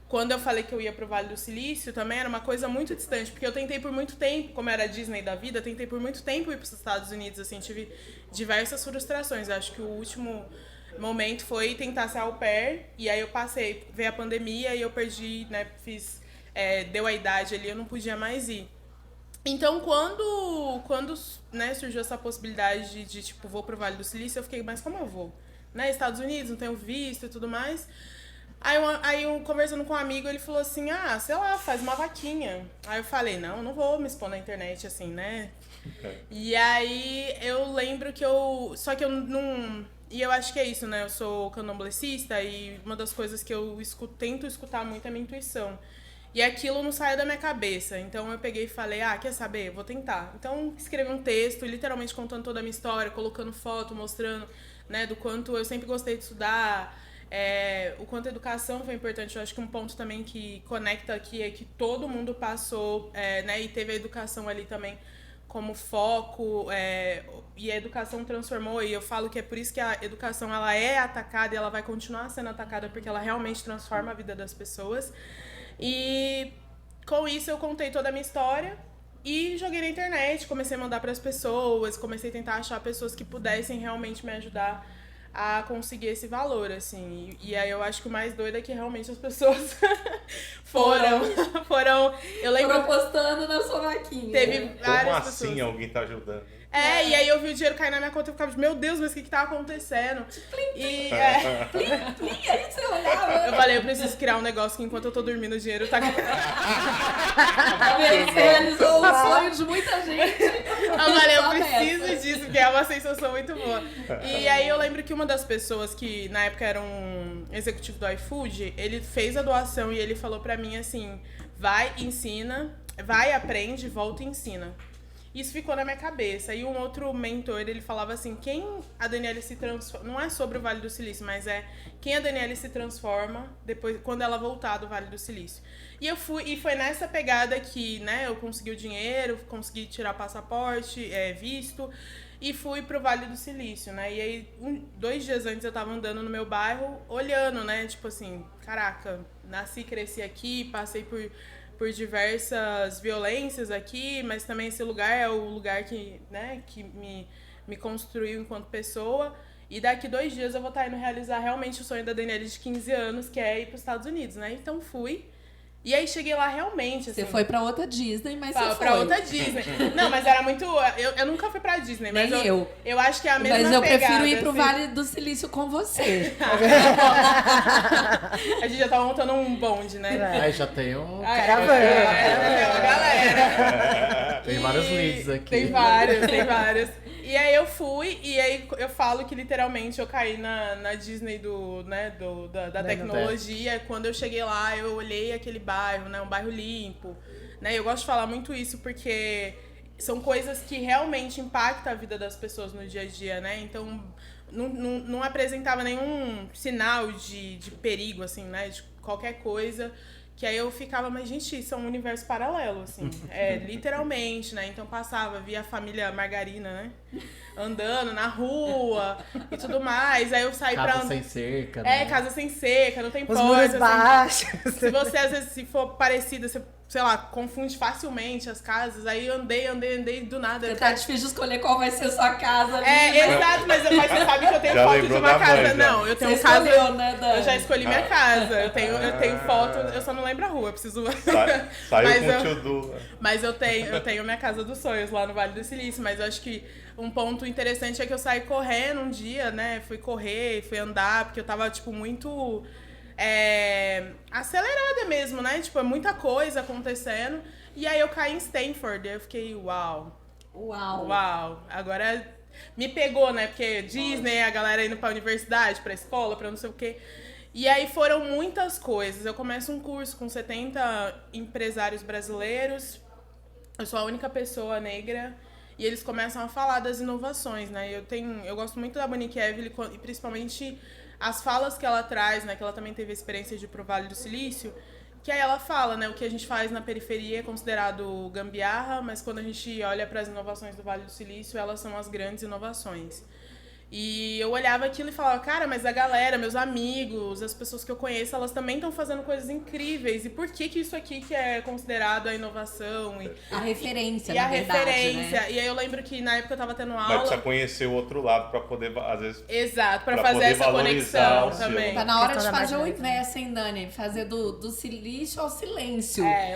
quando eu falei que eu ia pro Vale do Silício, também era uma coisa muito distante. Porque eu tentei por muito tempo, como era a Disney da vida, tentei por muito tempo ir pros Estados Unidos, assim, tive diversas frustrações. Eu acho que o último momento foi tentar ser au pair. E aí eu veio a pandemia e eu perdi, né, deu a idade ali, eu não podia mais ir. Então, quando né, surgiu essa possibilidade de, tipo, vou pro Vale do Silício, eu fiquei, mas como eu vou? Né, Estados Unidos, não tenho visto e tudo mais. Aí eu conversando com um amigo, ele falou assim, sei lá, faz uma vaquinha. Aí eu falei, não vou me expor na internet, assim, né? E aí eu lembro que só que eu não... E eu acho que é isso, né? Eu sou candomblessista e uma das coisas que eu tento escutar muito é a minha intuição. E aquilo não saiu da minha cabeça. Então eu peguei e falei, quer saber? Vou tentar. Então escrevi um texto, literalmente contando toda a minha história, colocando foto, mostrando, né, do quanto eu sempre gostei de estudar, o quanto a educação foi importante. Eu acho que um ponto também que conecta aqui é que todo mundo passou, né, e teve a educação ali também como foco, e a educação transformou, e eu falo que é por isso que a educação ela é atacada e ela vai continuar sendo atacada, porque ela realmente transforma a vida das pessoas. E com isso eu contei toda a minha história e joguei na internet, comecei a mandar para as pessoas, comecei a tentar achar pessoas que pudessem realmente me ajudar a conseguir esse valor, assim. E aí eu acho que o mais doido é que realmente as pessoas foram. Eu lembro.
Foram apostando na sua vaquinha.
Teve várias
Como
pessoas.
assim alguém tá ajudando?
E aí eu vi o dinheiro cair na minha conta e ficava, meu Deus, mas o que tá acontecendo?
Aí você olhava.
Eu falei, eu preciso criar um negócio que enquanto eu tô dormindo o dinheiro tá...
Você realizou o sonho de muita gente.
Eu falei, eu preciso disso, que é uma sensação muito boa. E aí eu lembro que uma das pessoas que na época era um executivo do iFood, ele fez a doação e ele falou pra mim assim, vai, ensina, vai, aprende, volta e ensina. Isso ficou na minha cabeça. E um outro mentor, ele falava assim, quem a Daniele se transforma... Não é sobre o Vale do Silício, mas é quem a Daniele se transforma depois, quando ela voltar do Vale do Silício. E foi nessa pegada que, né, eu consegui o dinheiro, consegui tirar passaporte, visto, e fui pro Vale do Silício, né? E aí, 2 dias antes eu tava andando no meu bairro, olhando, né? Tipo assim, caraca, nasci e cresci aqui, passei por diversas violências aqui, mas também esse lugar é o lugar que, né, que me construiu enquanto pessoa. E daqui 2 dias eu vou estar indo realizar realmente o sonho da Daniele de 15 anos, que é ir para os Estados Unidos, né? Então fui. E aí cheguei lá realmente, assim...
Você foi pra outra Disney, mas você foi.
Pra outra Disney. Não, mas era muito... Eu nunca fui pra Disney, mas
Nem eu.
Eu acho que é a mesma pegada.
Mas eu prefiro ir pro
assim.
Vale do Silício com você.
A gente já tá montando um bonde, né?
Aí já tem um...
Caravana.
Tem uma galera.
Tem vários leads aqui.
Tem vários. E aí eu fui, e aí eu falo que literalmente eu caí na Disney da tecnologia. Quando eu cheguei lá, eu olhei aquele bairro, né? Um bairro limpo. Né? Eu gosto de falar muito isso porque são coisas que realmente impactam a vida das pessoas no dia a dia, né? Então, não apresentava nenhum sinal de perigo, assim, né? De qualquer coisa. Que aí eu ficava, mas gente, isso é um universo paralelo, assim, literalmente, né? Então via a família Margarina, né? Andando na rua e tudo mais. Aí eu saí
Casa sem cerca, né?
Casa sem cerca, não tem
Os
porta.
muros baixos.
Se você, às vezes, se for parecida, você, sei lá, confunde facilmente as casas. Aí eu andei do nada.
Tá difícil de escolher qual vai ser a sua casa. Ali,
Exato, mas você sabe que eu tenho
Já
foto de
lembrou
uma
da
casa.
mãe, já.
Não, eu tenho
Você
casa.
escolheu, né, Dani?
Eu já escolhi minha casa. Eu tenho foto, eu só não lembro a rua, eu preciso.
Saiu
Mas
com o
eu-
tio Du.
Mas eu tenho minha casa dos sonhos lá no Vale do Silício, mas eu acho que um ponto interessante é que eu saí correndo um dia, né? Fui correr, fui andar, porque eu tava, tipo, muito acelerada mesmo, né? Tipo, é muita coisa acontecendo. E aí eu caí em Stanford, e eu fiquei, uau. Agora me pegou, né? Porque Disney, a galera indo pra universidade, pra escola, pra não sei o quê. E aí foram muitas coisas. Eu começo um curso com 70 empresários brasileiros. Eu sou a única pessoa negra. E eles começam a falar das inovações, né? Eu gosto muito da Monique Evelyn, e principalmente as falas que ela traz, né? Que ela também teve a experiência de ir pro Vale do Silício. Que aí ela fala, né? O que a gente faz na periferia é considerado gambiarra, mas quando a gente olha para as inovações do Vale do Silício, elas são as grandes inovações. E eu olhava aquilo e falava, cara, mas a galera, meus amigos, as pessoas que eu conheço, elas também estão fazendo coisas incríveis. E por que isso aqui que é considerado a inovação?
A referência,
e
na
a
verdade,
referência.
né?
E aí eu lembro que na época eu tava tendo
Mas
aula...
precisa conhecer o outro lado pra poder, às vezes...
Exato, pra
pra
fazer
poder
essa
valorizar
conexão
o seu-
também.
Tá na hora de
Questão da
fazer o
marginação.
inverso, hein, Dani? Fazer do silício ao silêncio.
Uma
A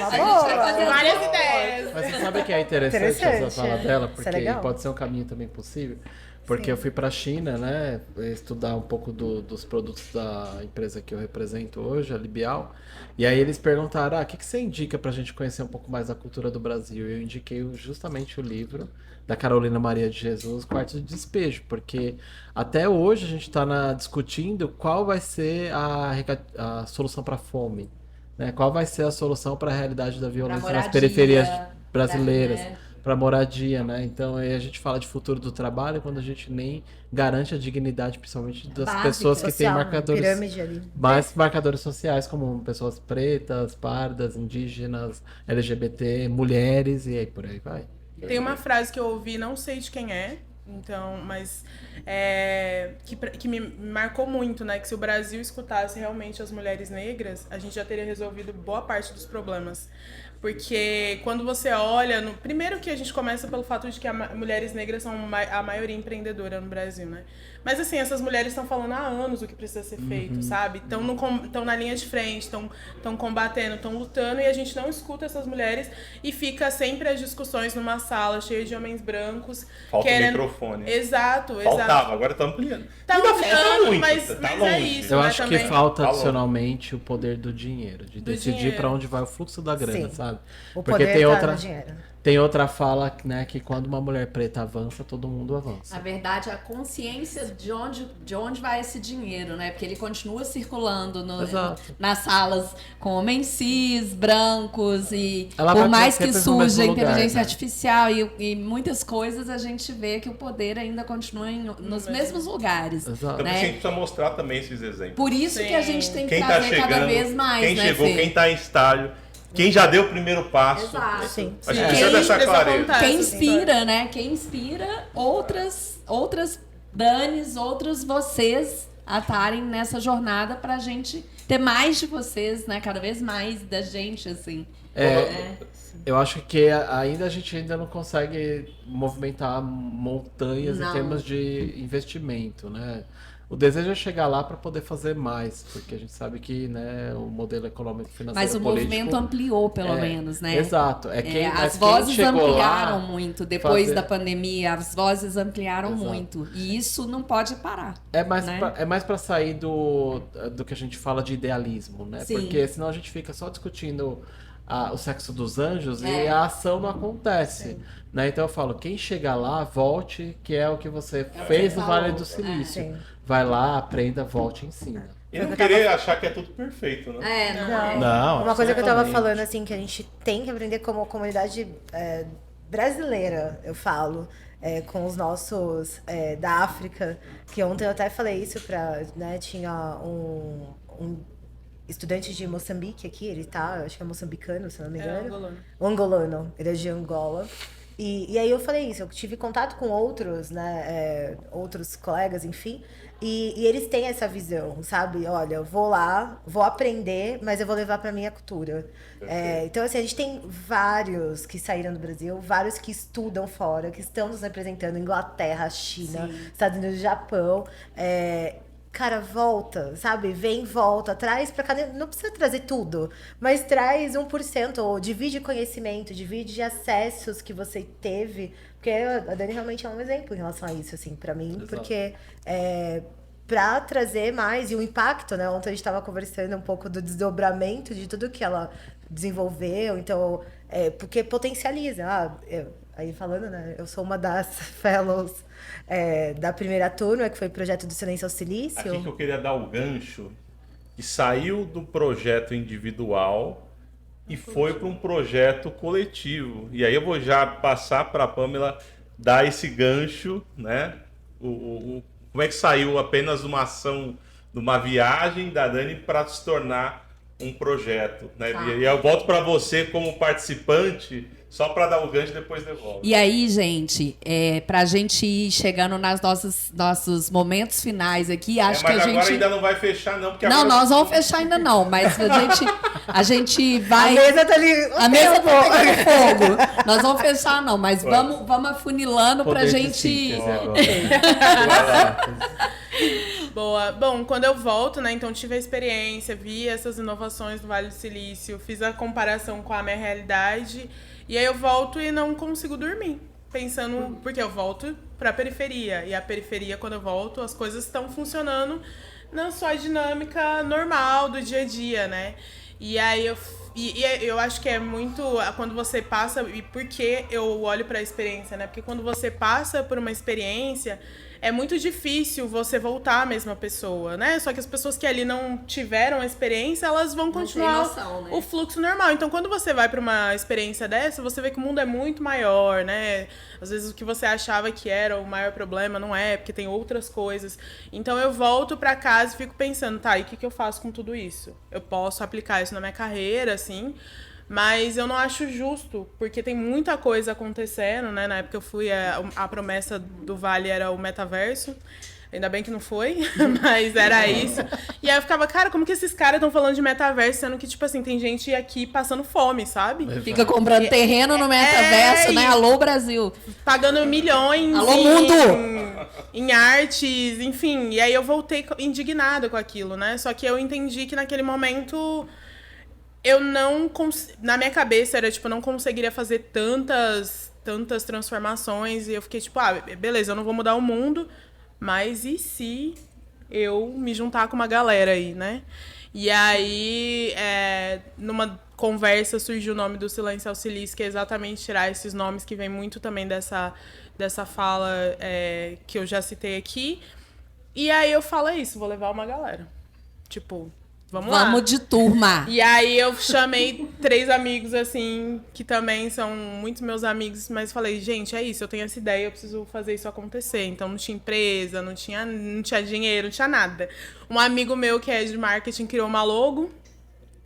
gente vai
boa.
fazer
Várias ideias.
Mas você sabe que é interessante essa
Interessante,
fala
é.
dela?
Isso é
Porque
legal.
pode ser um caminho também possível. Porque eu fui pra China, né? Estudar um pouco dos produtos da empresa que eu represento hoje, a Libial. E aí eles perguntaram, o que você indica pra gente conhecer um pouco mais da cultura do Brasil? E eu indiquei justamente o livro da Carolina Maria de Jesus, Quarto de Despejo. Porque até hoje a gente está discutindo qual vai ser a solução para a fome. Né? Qual vai ser a solução para a realidade da violência nas
moradia,
periferias brasileiras,
né?
para moradia, né? Então aí a gente fala de futuro do trabalho quando a gente nem garante a dignidade, principalmente das
Básica,
pessoas que têm
Social,
marcadores,
pirâmide ali.
mais marcadores sociais, como pessoas pretas, pardas, indígenas, LGBT, mulheres e aí por aí vai.
Tem uma frase que eu ouvi, não sei de quem é, então, mas que me marcou muito, né? Que se o Brasil escutasse realmente as mulheres negras, a gente já teria resolvido boa parte dos problemas. Porque quando você olha... Primeiro que a gente começa pelo fato de que mulheres negras são a maioria empreendedora no Brasil, né? Mas assim, essas mulheres estão falando há anos o que precisa ser feito, sabe? Estão na linha de frente, estão combatendo, estão lutando, e a gente não escuta essas mulheres e fica sempre as discussões numa sala cheia de homens brancos.
Falta o microfone.
Exato.
Faltava, agora tá ampliando.
Tá
Ainda
ampliando,
falta muito,
mas
tá
é
longe.
isso.
Eu
né,
acho
também.
que falta
Falou.
adicionalmente o poder do dinheiro, de decidir
dinheiro.
para onde vai o fluxo da grana,
Sim.
sabe?
O
Porque
poder
tem
tá
outra
no dinheiro.
Tem outra fala, né, que quando uma mulher preta avança, todo mundo avança.
Na verdade, a consciência de onde vai esse dinheiro, né? Porque ele continua circulando
Exato.
nas salas com homens cis, brancos, e
Ela
por
vai
mais que
sempre pro mesmo
surja a
lugar,
inteligência
né?
artificial e muitas coisas, a gente vê que o poder ainda continua nos mesmos lugares.
Exato.
Também
né?
a gente precisa mostrar também esses exemplos.
Por isso
Sim.
que a gente tem que
Quem tá
trazer cada
chegando,
vez mais,
quem
né,
chegou,
Fê?
quem tá em estágio, quem já deu o primeiro passo.
Exato.
Sim.
A gente
Sim.
precisa dessa
Precisa
clareza.
contar.
Quem
essa
inspira, né? Quem inspira outras Danis, outros vocês a estarem nessa jornada pra gente ter mais de vocês, né? Cada vez mais da gente, assim.
Eu acho que ainda a gente ainda não consegue movimentar montanhas
Não.
em termos de investimento, né? O desejo é chegar lá para poder fazer mais, porque a gente sabe que, né, o modelo econômico financeiro
Mas o
político,
movimento ampliou, pelo menos, né?
Exato.
As
quem
vozes
chegou
ampliaram
lá,
muito depois
fazer-
da pandemia, as vozes ampliaram
Exato.
muito. E isso não pode parar.
É mais,
né?
é mais para sair do que a gente fala de idealismo, né?
Sim.
Porque senão a gente fica só discutindo o sexo dos anjos e
É.
a ação não acontece. Né? Então eu falo, quem chegar lá, volte, que é o que você fez no
falou.
Vale do Silício.
Sim.
Vai lá, aprenda, volte e ensina.
E não querer achar que é tudo perfeito, né?
Não.
Não,
Uma coisa que eu tava
absolutamente.
falando, assim, que a gente tem que aprender como comunidade brasileira, eu falo, com os nossos da África, que ontem eu até falei isso pra, né, tinha um estudante de Moçambique aqui, ele tá, acho que é moçambicano, se não me engano.
angolano.
Angolano, ele é de Angola. E aí eu falei isso, eu tive contato com outros, né, outros colegas, enfim, e eles têm essa visão, sabe? Olha, eu vou lá, vou aprender, mas eu vou levar pra minha cultura. Então, assim, a gente tem vários que saíram do Brasil, vários que estudam fora, que estão nos representando, Inglaterra, China, Estados Unidos, Japão. Cara, volta, sabe? Vem, volta, traz pra cá. Não precisa trazer tudo, mas traz 1%, ou divide conhecimento, divide acessos que você teve. Porque a Dani realmente é um exemplo em relação a isso, assim, pra mim.
Exato.
Porque pra trazer mais, e o impacto, né? Ontem a gente tava conversando um pouco do desdobramento de tudo que ela desenvolveu. Então, porque potencializa. Aí falando, né? Eu sou uma das fellows da primeira turma, que foi o projeto do Silêncio ao Silício.
Aqui que eu queria dar o gancho, que saiu do projeto individual e foi para um projeto coletivo. E aí eu vou já passar para a Pamela dar esse gancho, né? Como é que saiu apenas uma ação, de uma viagem da Dani para se tornar um projeto, né?
Tá.
E eu volto para você como participante, só para dar o gancho e depois devolvo.
E aí, gente, pra gente ir chegando nos nossos momentos finais aqui, acho que
mas
a
agora
gente...
ainda não vai fechar, não, porque
Não,
agora...
nós vamos fechar ainda não, mas a gente
A
vai...
mesa tá ali.
A mesa tá pegando fogo. Nós vamos fechar não, mas vamos afunilando pra
Poder de
gente...
síntese agora.
Vai lá.
Boa. Bom, quando eu volto, né, então tive a experiência, vi essas inovações do Vale do Silício, fiz a comparação com a minha realidade, e aí eu volto e não consigo dormir, pensando, porque eu volto pra periferia, e a periferia, quando eu volto, as coisas estão funcionando na sua dinâmica normal do dia a dia, né? E aí eu acho que é muito quando você passa, e por que eu olho pra experiência, né? Porque quando você passa por uma experiência, é muito difícil você voltar a mesma pessoa, né? Só que as pessoas que ali não tiveram a experiência, elas vão
tem
continuar
noção, né?
o fluxo normal. Então, quando você vai para uma experiência dessa, você vê que o mundo é muito maior, né? Às vezes o que você achava que era o maior problema não é, porque tem outras coisas. Então, eu volto para casa e fico pensando, tá, e o que eu faço com tudo isso? Eu posso aplicar isso na minha carreira, assim, mas eu não acho justo, porque tem muita coisa acontecendo, né? Na época eu fui, a promessa do Vale era o metaverso. Ainda bem que não foi, mas era isso. E aí eu ficava, cara, como que esses caras estão falando de metaverso, sendo que, tipo assim, tem gente aqui passando fome, sabe?
Fica comprando terreno no metaverso, né?
e-
Alô, Brasil.
Pagando milhões
Alô, mundo!
em artes, enfim. E aí eu voltei indignada com aquilo, né? Só que eu entendi que naquele momento eu não... Na minha cabeça era, tipo, eu não conseguiria fazer tantas transformações. E eu fiquei, tipo, beleza, eu não vou mudar o mundo, mas e se eu me juntar com uma galera aí, né? E aí, conversa surgiu o nome do Silêncio Auxiliis, que é exatamente tirar esses nomes que vem muito também dessa fala que eu já citei aqui. E aí eu falo isso, vou levar uma galera. Tipo, vamos lá.
Vamos de turma.
E aí eu chamei 3 amigos, assim, que também são muitos meus amigos, mas falei, gente, é isso, eu tenho essa ideia, eu preciso fazer isso acontecer. Então não tinha empresa, não tinha dinheiro, não tinha nada. Um amigo meu que é de marketing criou uma logo,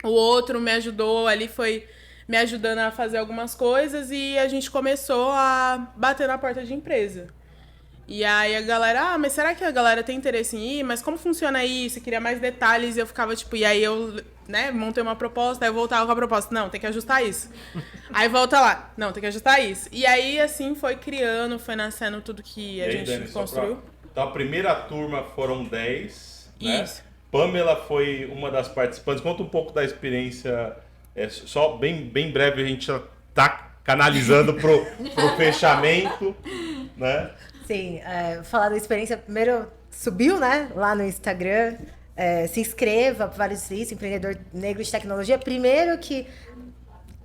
o outro me ajudou ali, foi me ajudando a fazer algumas coisas e a gente começou a bater na porta de empresa. E aí a galera, mas será que a galera tem interesse em ir? Mas como funciona isso? Eu queria mais detalhes e eu ficava tipo, e aí eu, montei uma proposta, aí eu voltava com a proposta, não, tem que ajustar isso. Aí volta lá, não, tem que ajustar isso. E aí assim foi criando, foi nascendo tudo que a gente
Dani,
construiu.
Então a primeira turma foram 10, né?
Isso.
Pamela foi uma das participantes. Conta um pouco da experiência, só bem breve, a gente já tá canalizando pro fechamento, né?
Sim, falar da experiência, primeiro subiu, né, lá no Instagram, se inscreva, Vale do Silício, empreendedor negro de tecnologia. Primeiro que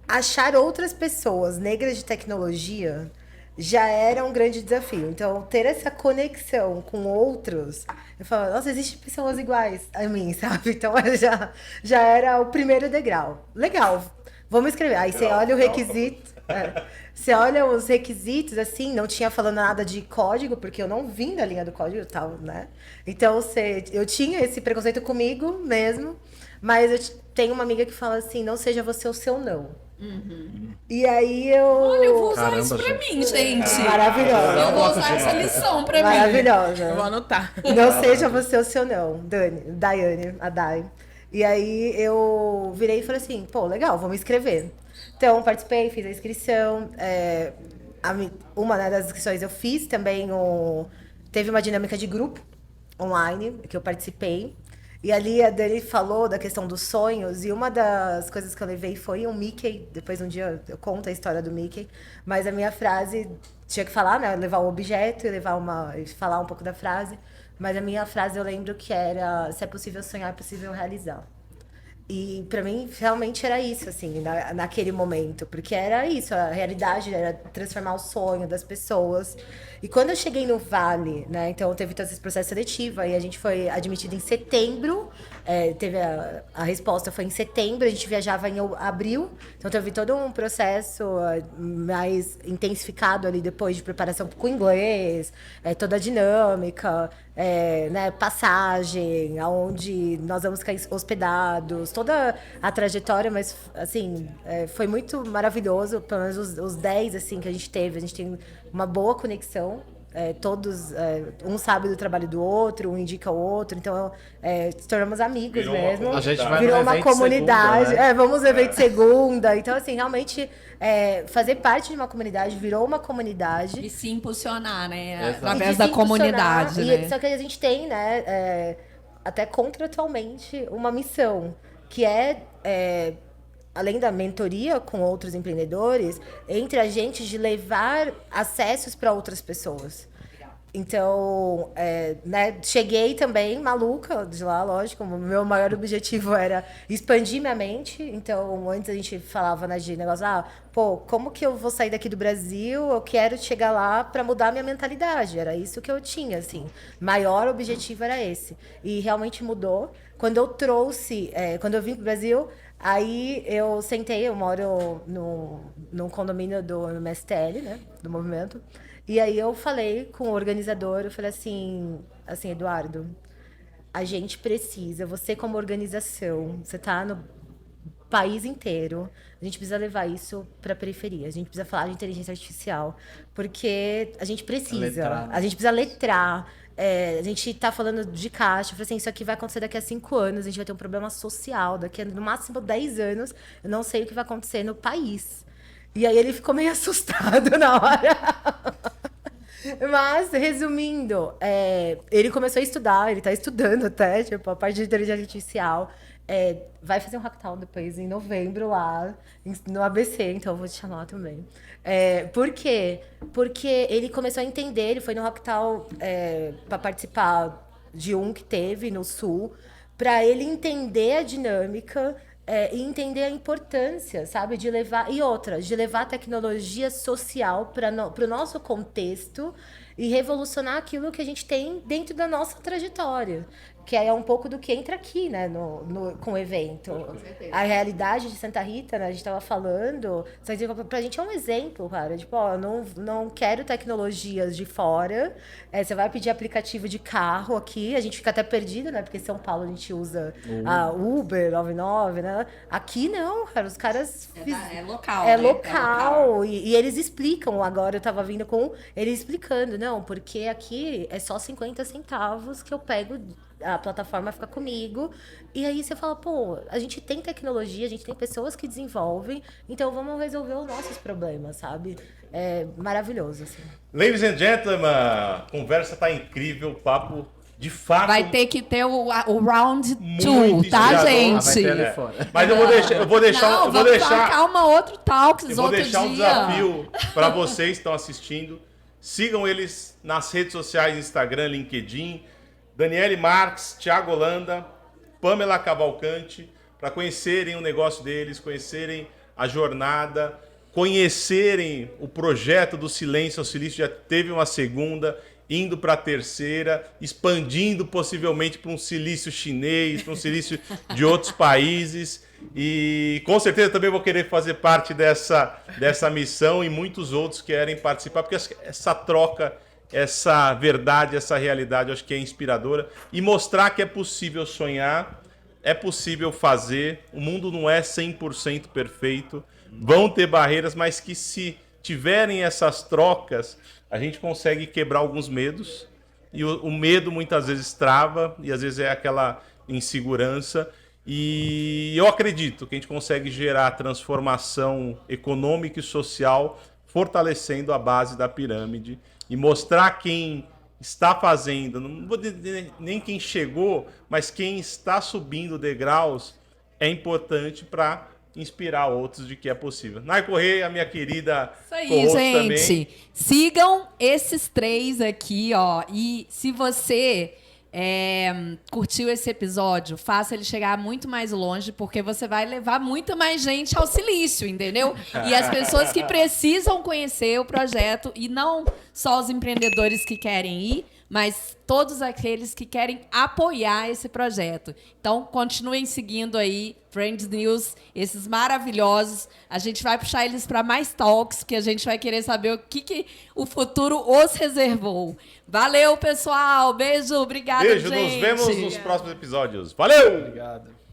achar outras pessoas negras de tecnologia já era um grande desafio. Então, ter essa conexão com outros, eu falo, nossa, existem pessoas iguais a mim, sabe? Então, já era o primeiro degrau. Legal, vamos escrever. Aí você olha o requisito... Você olha os requisitos, assim, não tinha falando nada de código, porque eu não vim da linha do código e tal, né? Então, eu tinha esse preconceito comigo mesmo, mas eu tenho uma amiga que fala assim, não seja você o seu não. E aí
Olha, eu vou usar
Caramba,
isso pra
gente.
mim, gente.
Maravilhosa.
Eu vou usar essa lição pra mim.
Maravilhosa.
Eu vou anotar.
Não seja você o seu não, Daiane, a Dai. E aí eu virei e falei assim, pô, legal, vou me inscrever. Então, participei, fiz a inscrição. Uma, né, das inscrições eu fiz também. Teve uma dinâmica de grupo online que eu participei. E ali a Dani falou da questão dos sonhos. E uma das coisas que eu levei foi um Mickey. Depois um dia eu conto a história do Mickey. Mas a minha frase tinha que falar, né? Levar um objeto e falar um pouco da frase. Mas a minha frase eu lembro que era: se é possível sonhar, é possível realizar. E pra mim, realmente era isso, assim, naquele momento. Porque era isso, a realidade era transformar o sonho das pessoas. E quando eu cheguei no Vale, né, então teve todo esse processo seletivo, aí a gente foi admitido em setembro, teve a resposta foi em setembro, a gente viajava em abril, então teve todo um processo mais intensificado ali depois de preparação com o inglês, toda a dinâmica, né, passagem, aonde nós vamos ficar hospedados, toda a trajetória, mas assim, foi muito maravilhoso, pelo menos os 10 assim, que a gente tem uma boa conexão. Todos, um sabe do trabalho do outro, um indica o outro, então se tornamos amigos
Virou
mesmo.
A gente vai
Virou
no
uma
evento
comunidade.
segunda, né?
Vamos no evento segunda. Então, assim, realmente fazer parte de uma comunidade virou uma comunidade.
E se impulsionar, né?
Exato.
Através
E de
da
se impulsionar,
comunidade, né?
Só que a gente tem, né, até contratualmente, uma missão, que além da mentoria com outros empreendedores, entre a gente de levar acessos para outras pessoas. Então, né, cheguei também maluca de lá, lógico. O meu maior objetivo era expandir minha mente. Então, antes a gente falava, né, de negócio, pô, como que eu vou sair daqui do Brasil? Eu quero chegar lá para mudar minha mentalidade. Era isso que eu tinha, assim. Maior objetivo era esse. E realmente mudou. Quando eu quando eu vim pro Brasil, aí eu sentei, eu moro num condomínio do MSTL, né, do movimento. E aí eu falei com o organizador, eu falei assim, Eduardo, a gente precisa, você como organização, você tá no país inteiro, a gente precisa levar isso para a periferia, a gente precisa falar de inteligência artificial, porque a gente precisa,
Letrar, né?
a gente precisa letrar. A gente tá falando de caixa, eu falei assim, isso aqui vai acontecer daqui a 5 anos, a gente vai ter um problema social, daqui a no máximo 10 anos, eu não sei o que vai acontecer no país. E aí ele ficou meio assustado na hora. Mas, resumindo, ele começou a estudar, ele está estudando até, tipo, a parte de inteligência artificial. Vai fazer um hackathon depois, em novembro, lá no ABC, então eu vou te chamar também. Por quê? Porque ele começou a entender, ele foi no hackathon para participar de um que teve no Sul, para ele entender a dinâmica e entender a importância, sabe, de levar de levar a tecnologia social para o nosso contexto e revolucionar aquilo que a gente tem dentro da nossa trajetória, que é um pouco do que entra aqui, né, com o evento. A realidade de Santa Rita, né, a gente estava falando, pra gente é um exemplo, cara, tipo, ó, eu não quero tecnologias de fora, você vai pedir aplicativo de carro aqui, a gente fica até perdido, né, porque em São Paulo a gente usa a Uber 99, né, aqui não, cara, os caras...
É local,
É
né?
local, e eles explicam, agora eu tava vindo com ele explicando, não, porque aqui é só 50 centavos que eu pego, a plataforma fica comigo, e aí você fala, pô, a gente tem tecnologia, a gente tem pessoas que desenvolvem, então vamos resolver os nossos problemas, sabe? É maravilhoso, assim.
Ladies and gentlemen, a conversa tá incrível, o papo de fato...
Vai ter que ter o round
muito
2, tá,
inspirador.
gente?
vai ter ali fora.
Mas eu vou deixar...
Não,
eu vou
vamos
deixar...
marcar uma outro talks
Eu vou
outro
deixar um
dia.
desafio para vocês que estão assistindo. Sigam eles nas redes sociais, Instagram, LinkedIn. Daniele Marques, Thiago Holanda, Pamela Cavalcante, para conhecerem o negócio deles, conhecerem a jornada, conhecerem o projeto do Silêncio ao Silício. Já teve uma segunda, indo para a terceira, expandindo possivelmente para um silício chinês, para um silício de outros países. E com certeza também vou querer fazer parte dessa missão, e muitos outros querem participar, porque essa troca, essa verdade, essa realidade, eu acho que é inspiradora. E mostrar que é possível sonhar, é possível fazer, o mundo não é 100% perfeito, vão ter barreiras, mas que se tiverem essas trocas, a gente consegue quebrar alguns medos, e o medo muitas vezes trava, e às vezes é aquela insegurança, e eu acredito que a gente consegue gerar transformação econômica e social fortalecendo a base da pirâmide e mostrar quem está fazendo, não vou dizer nem quem chegou, mas quem está subindo degraus é importante para inspirar outros de que é possível. Nai Correia, minha querida
Isso aí,
co-host
gente.
também.
Sigam esses 3 aqui, ó. E se você curtiu esse episódio, faça ele chegar muito mais longe, porque você vai levar muito mais gente ao silício, entendeu? E as pessoas que precisam conhecer o projeto, e não só os empreendedores que querem ir, mas todos aqueles que querem apoiar esse projeto. Então, continuem seguindo aí Trends News, esses maravilhosos. A gente vai puxar eles para mais talks, que a gente vai querer saber o que o futuro os reservou. Valeu, pessoal. Beijo, obrigada,
Beijo,
gente.
nos vemos nos próximos episódios. Valeu!
Obrigado.